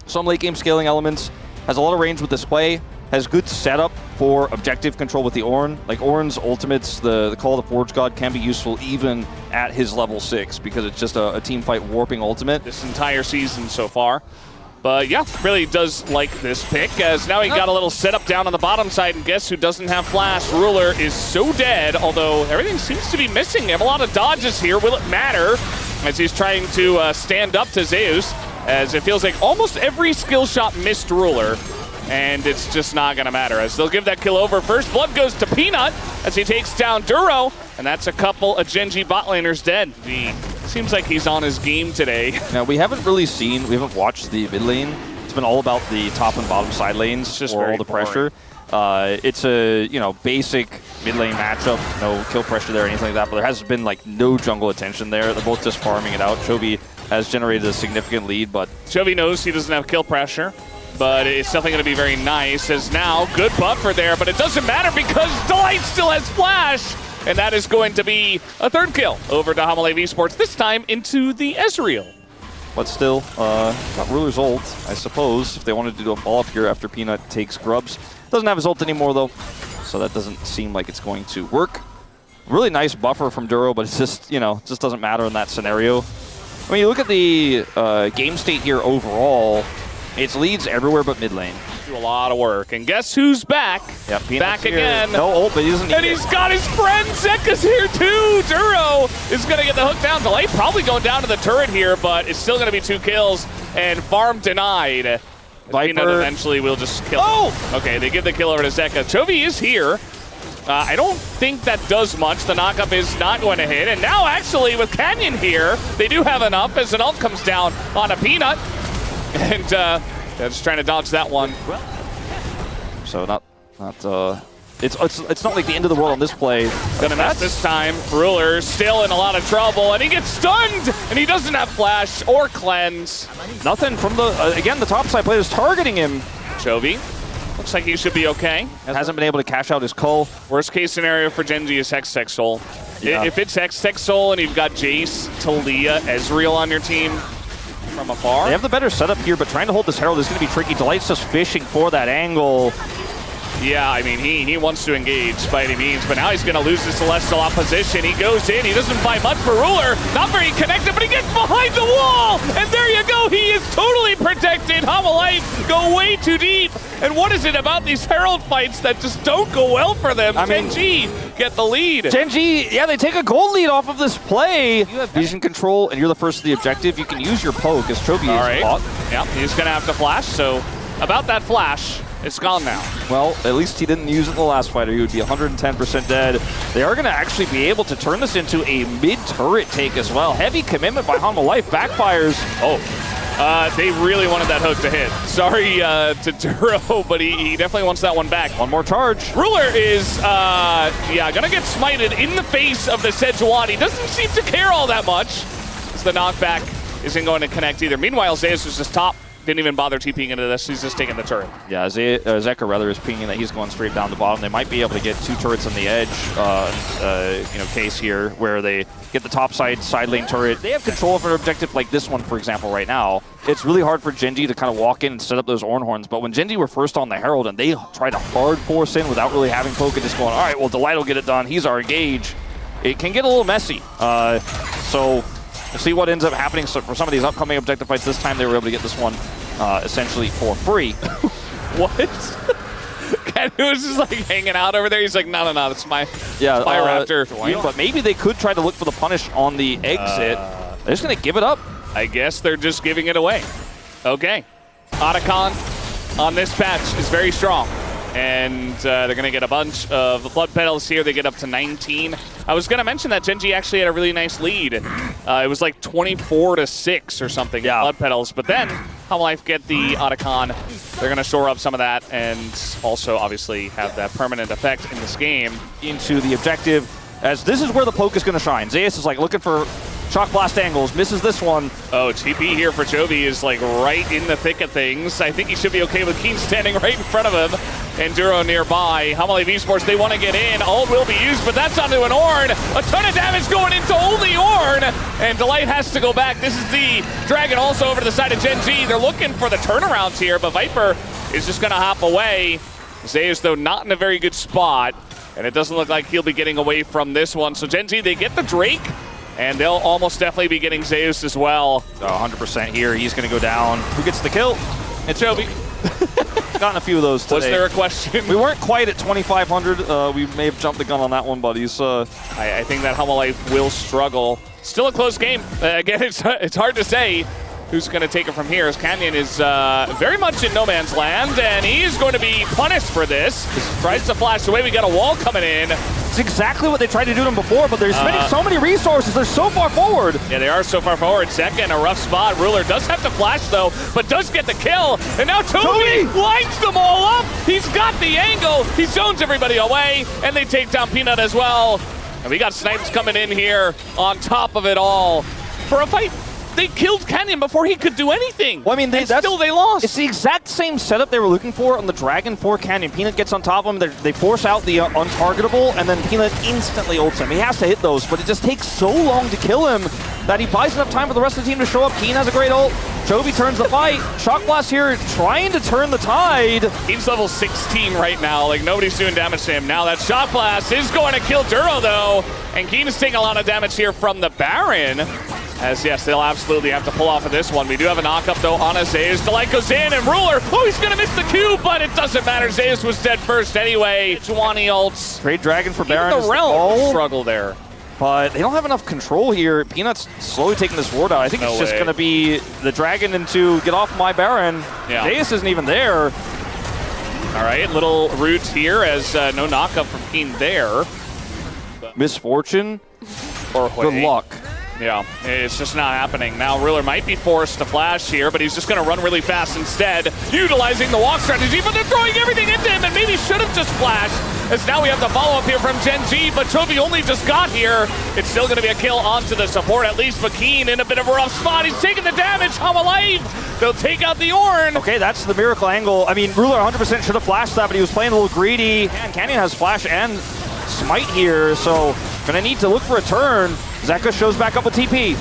some late game scaling elements, has a lot of range with this play, has good setup for objective control with the Ornn. Like Ornn's ultimates, the Call of the Forge God can be useful even at his level 6 because it's just a team fight warping ultimate. This entire season so far. But yeah, really does like this pick, as now he got a little setup down on the bottom side, and guess who doesn't have flash? Ruler is so dead, although everything seems to be missing. They have a lot of dodges here. Will it matter? As he's trying to stand up to Zeus, as it feels like almost every skill shot missed Ruler. And it's just not going to matter, as they'll give that kill over. First blood goes to Peanut as he takes down Duro, and that's a couple of Gen.G bot laners dead. He seems like he's on his game today. Now, we haven't watched the mid lane. It's been all about the top and bottom side lanes it's just for very all the boring. pressure. It's a basic mid lane matchup, no kill pressure there or anything like that, but there has been like no jungle attention there. They're both just farming it out. Chovy has generated a significant lead, but Chovy knows he doesn't have kill pressure, but it's definitely going to be very nice, as now good buffer there, but it doesn't matter because Delight still has flash, and that is going to be a third kill over to Hanwha Life Esports, this time into the Ezreal. But still, got Ruler's ult, I suppose, if they wanted to do a follow-up here after Peanut takes Grubs. Doesn't have his ult anymore, though, so that doesn't seem like it's going to work. Really nice buffer from Duro, but it's just, just doesn't matter in that scenario. I mean, you look at the game state here overall, it's leads everywhere but mid lane. Do a lot of work, and guess who's back? Yep, back here. again. No ult, but he doesn't need And he's got his friend Zeka's here too. Duro is going to get the hook down. Delay probably going down to the turret here, but it's still going to be 2 kills, and farm denied. Peanut eventually will just kill him. Okay, they give the kill over to Zeka. Chovy is here. I don't think that does much. The knockup is not going to hit, and now actually with Canyon here, they do have enough as an ult comes down on a Peanut. And they're just trying to dodge that one. So it's not like the end of the world on this play. Gonna miss this time. Ruler still in a lot of trouble, and he gets stunned, and he doesn't have flash or cleanse. Nothing from the again. The top side player is targeting him. Chovy looks like he should be okay. Hasn't been able to cash out his cull. Worst case scenario for Gen.G is Hextech Soul. Yeah. If it's Hextech Soul and you've got Jace, Talia, Ezreal on your team from afar. They have the better setup here, but trying to hold this Herald is going to be tricky. Delight's just fishing for that angle. Yeah, I mean, he wants to engage by any means, but now he's going to lose the Celestial opposition. He goes in, he doesn't find much for Ruler. Not very connected, but he gets behind the wall! And there you go, he is totally protected. Hanwha Life go way too deep. And what is it about these Herald fights that just don't go well for them? Gen.G get the lead. Gen.G, yeah, they take a gold lead off of this play. You have vision control, and you're the first to the objective. You can use your poke as Chovy is caught. Yeah, he's going to have to flash, so about that flash, it's gone now. Well, at least he didn't use it in the last fight, or he would be 110% dead. They are going to actually be able to turn this into a mid-turret take as well. Heavy commitment by Hanwha Life. Backfires. They really wanted that hook to hit. Sorry to Duro, but he definitely wants that one back. One more charge. Ruler is, gonna get smited in the face of the Sejuani. Doesn't seem to care all that much, as the knockback isn't going to connect either. Meanwhile, Zeus was just top. Didn't even bother TPing into this. He's just taking the turret. Yeah, Zeka rather is pinging that he's going straight down the bottom. They might be able to get 2 turrets on the edge case here, where they get the top side lane turret. They have control of an objective like this one, for example, right now. It's really hard for Gen.G to kind of walk in and set up those Ornn horns, but when Gen.G were first on the Herald and they tried to hard force in without really having poke and just going, all right, well, Delight will get it done. He's our engage. It can get a little messy. So we'll see what ends up happening. So for some of these upcoming objective fights, this time they were able to get this one essentially for free. What? He was just like hanging out over there. He's like, no, it's my Raptor. But maybe they could try to look for the punish on the exit. They're just going to give it up. I guess they're just giving it away. Okay. Otacon on this patch is very strong. And they're going to get a bunch of blood petals here. They get up to 19. I was going to mention that Gen.G actually had a really nice lead. It was like 24-6 or something in blood petals. But then Hanwha Life get the Otacon. They're going to shore up some of that and also obviously have that permanent effect in this game. Into the objective, as this is where the poke is going to shine. Zeus is like looking for shock blast angles, misses this one. Oh, TP here for Chovy is like right in the thick of things. I think he should be okay with Keen standing right in front of him. Enduro nearby. Hanwha Life Esports, they want to get in. Ult will be used, but that's onto an Ornn. A ton of damage going into only Ornn, and Delight has to go back. This is the Dragon also over to the side of Gen.G. They're looking for the turnarounds here, but Viper is just going to hop away. Zeus, though, not in a very good spot, and it doesn't look like he'll be getting away from this one. So Gen.G, they get the Drake, and they'll almost definitely be getting Zeus as well. 100% here. He's going to go down. Who gets the kill? It's Chovy. Gotten a few of those today. Was there a question? We weren't quite at 2,500. We may have jumped the gun on that one, buddies. I think that Hanwha Life will struggle. Still a close game. Again, it's hard to say who's going to take it from here, as Canyon is very much in no man's land, and he's going to be punished for this. Tries to flash away. We got a wall coming in. It's exactly what they tried to do to him before, but they're spending so many resources. They're so far forward. Yeah, they are so far forward. Zeka in a rough spot. Ruler does have to flash, though, but does get the kill. And now Toby lines them all up. He's got the angle. He zones everybody away, and they take down Peanut as well. And we got Snipes coming in here on top of it all for a fight. They killed Canyon before he could do anything. Well, I mean, still they lost. It's the exact same setup they were looking for on the Dragon for Canyon. Peanut gets on top of him. They force out the untargetable, and then Peanut instantly ults him. He has to hit those, but it just takes so long to kill him that he buys enough time for the rest of the team to show up. Keen has a great ult. Chovy turns the fight. Shock Blast here trying to turn the tide. He's level 16 right now. Like, nobody's doing damage to him. Now that Shock Blast is going to kill Duro, though. And Keen is taking a lot of damage here from the Baron. As, yes, they'll absolutely have to pull off of this one. We do have a knockup, though, on a Zeus. Delight goes in, and Ruler, oh, he's going to miss the Q, but it doesn't matter. Zeus was dead first anyway. Juani ults. Great Dragon for Baron. Even the Realm struggle there. But they don't have enough control here. Peanut's slowly taking this ward out. I think it's just going to be the Dragon into get off my Baron. Yeah. Zeus isn't even there. All right, little root here as no knockup from Keen there. Misfortune or good luck. Yeah, it's just not happening. Now Ruler might be forced to flash here, but he's just going to run really fast instead, utilizing the walk strategy, but they're throwing everything into him, and maybe should have just flashed, as now we have the follow-up here from Gen.G, but Chovy only just got here. It's still going to be a kill onto the support, at least, but Keen in a bit of a rough spot. He's taking the damage. Hanwha Life, they'll take out the Ornn. Okay, that's the miracle angle. I mean, Ruler 100% should have flashed that, but he was playing a little greedy. And Canyon has flash and smite here, so gonna need to look for a turn. Zeka shows back up with TP.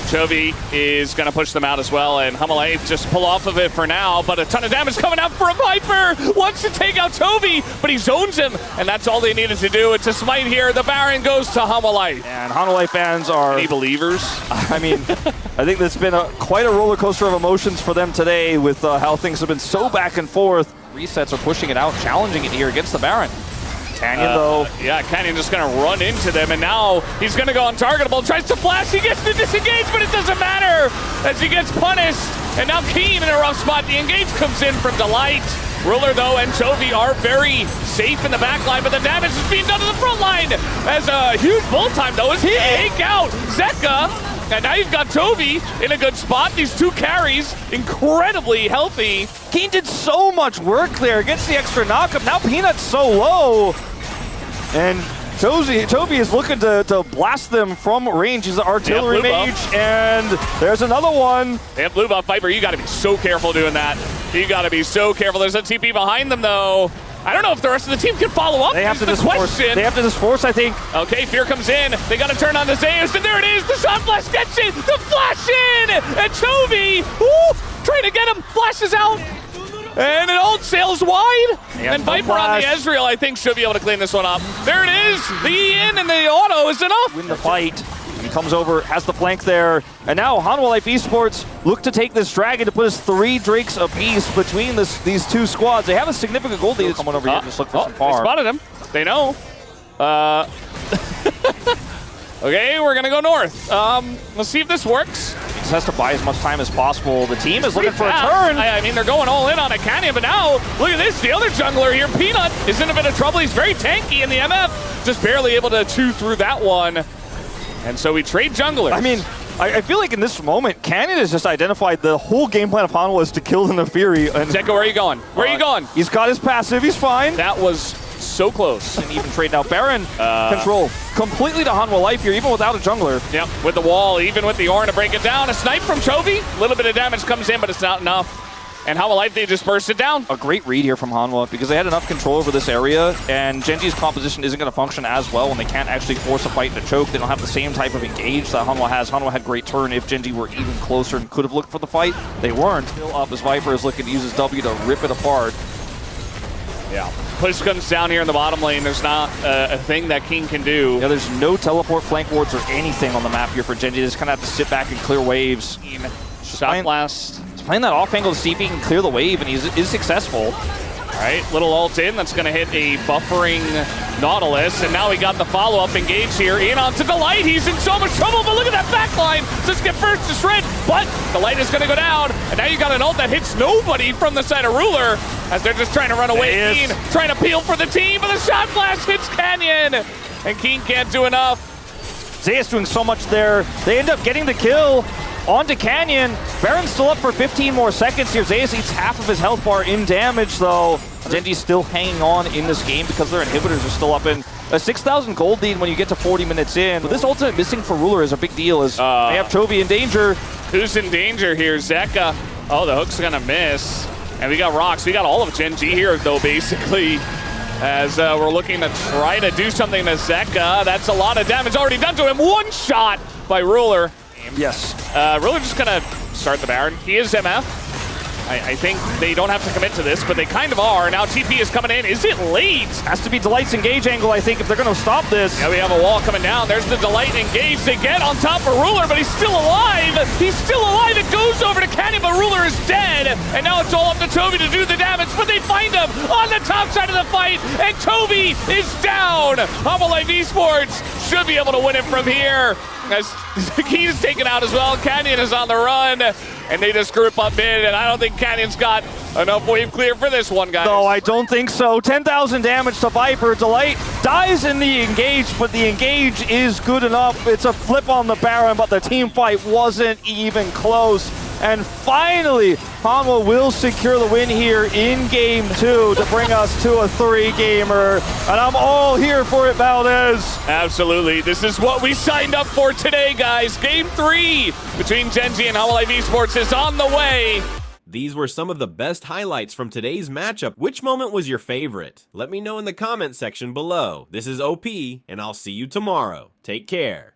Chovy is going to push them out as well, and Hanwha Life just pull off of it for now, but a ton of damage coming out for a Viper. Wants to take out Chovy, but he zones him, and that's all they needed to do. It's a smite here. The Baron goes to Hanwha Life. And Hanwha Life fans are... Any believers? I mean, I think that's been quite a roller coaster of emotions for them today with how things have been so back and forth. Resets are pushing it out, challenging it here against the Baron. Canyon, though. Yeah, Canyon just going to run into them, and now he's going to go untargetable. Tries to flash. He gets the disengage, but it doesn't matter as he gets punished. And now Keen in a rough spot. The engage comes in from Delight. Ruler, though, and Chovy are very safe in the back line, but the damage is being done to the front line. As a huge bull time, though, is take out Zeka. And now you've got Chovy in a good spot. These two carries, incredibly healthy. Keen did so much work there, gets the extra knockup. Now Peanut's so low. And Chovy is looking to blast them from range. He's the artillery mage, and there's another one. They have blue buff. Viper, you got to be so careful doing that. You got to be so careful. There's a TP behind them, though. I don't know if the rest of the team can follow up. They have to just force. They have to just force, I think. Okay, Fear comes in. They got to turn on the Zeus, and there it is. The Shock Blast gets in. The flash in, and Chovy, trying to get him, flashes out. And an ult sails wide. And Viper on the Ezreal, I think, should be able to clean this one up. There it is. The E-in and the auto is enough. Win the fight. He comes over, has the flank there. And now Hanwha Life Esports look to take this Dragon to put us 3 Drakes apiece between these two squads. They have a significant gold lead. Someone over here just look for some farm. They spotted him. They know. Okay, we're going to go north. Let's see if this works. He just has to buy as much time as possible. The team is looking for a turn. I mean, they're going all in on a Canyon, but now, look at this. The other jungler here, Peanut, is in a bit of trouble. He's very tanky in the MF. Just barely able to chew through that one. And so we trade junglers. I mean, I feel like in this moment, Canyon has just identified the whole game plan of Hanwha is to kill the Nefiri. And Zeka, where are you going? Where are you going? He's got his passive. He's fine. That was so close. And even trade now. Baron control completely to Hanwha Life here, even without a jungler. Yep, with the wall, even with the Ornn to break it down. A snipe from Chovy. A little bit of damage comes in, but it's not enough. and Hanwha Life, they just burst it down. A great read here from Hanwha because they had enough control over this area, and Gen.G's composition isn't going to function as well when they can't actually force a fight in a choke. They don't have the same type of engage that Hanwha has. Hanwha had great turn if Gen.G were even closer and could have looked for the fight. They weren't. Still up as Viper is looking to use his W to rip it apart. Yeah. Push comes down here in the bottom lane. There's not a thing that King can do. Yeah, there's no teleport flank wards or anything on the map here for Gen.G. They just kind of have to sit back and clear waves. Shot blast. He's playing that off angle to see if he can clear the wave, and he is successful. All right, little ult in. That's going to hit a buffering Nautilus, and now we got the follow-up engage here. In onto Delight. He's in so much trouble, but look at that backline. Just get first to shred, but Delight is going to go down, and now you got an ult that hits nobody from the side of Ruler as they're just trying to run away. Keen trying to peel for the team, but the shot blast hits Canyon, and Keen can't do enough. Zeus doing so much there. They end up getting the kill onto Canyon. Baron's still up for 15 more seconds here. Zeus eats half of his health bar in damage, though. Gen.G's still hanging on in this game because their inhibitors are still up in a 6,000 gold lead when you get to 40 minutes in. But this ultimate missing for Ruler is a big deal as they have Chovy in danger. Who's in danger here? Zeka. Oh, the hook's gonna miss. And we got Rocks. We got all of Gen.G here, though, basically. As we're looking to try to do something to Zeka. That's a lot of damage already done to him. One shot by Ruler. Yes. Ruler just gonna start the Baron. He is MF. I think they don't have to commit to this, but they kind of are. Now TP is coming in. Is it late? Has to be Delight's engage angle, I think, if they're going to stop this. Yeah, we have a wall coming down. There's the Delight engage. They get on top of Ruler, but he's still alive. He's still alive. It goes over to Canyon, but Ruler is dead. And now it's all up to Toby to do the damage, but they find him on the top side of the fight, and Toby is down. Hanwha Life Esports should be able to win it from here. As Key is taken out as well. Canyon is on the run, and they just group up mid, and I don't think Canyon's got enough wave clear for this one, guys. No, I don't think so. 10,000 damage to Viper. Delight dies in the engage, but the engage is good enough. It's a flip on the Baron, but the team fight wasn't even close. And finally, Hanwha will secure the win here in Game 2 to bring us to a 3-gamer. And I'm all here for it, Valdez. Absolutely. This is what we signed up for today, guys. Game 3 between Gen.G and Hanwha Life Esports is on the way. These were some of the best highlights from today's matchup. Which moment was your favorite? Let me know in the comment section below. This is OP, and I'll see you tomorrow. Take care.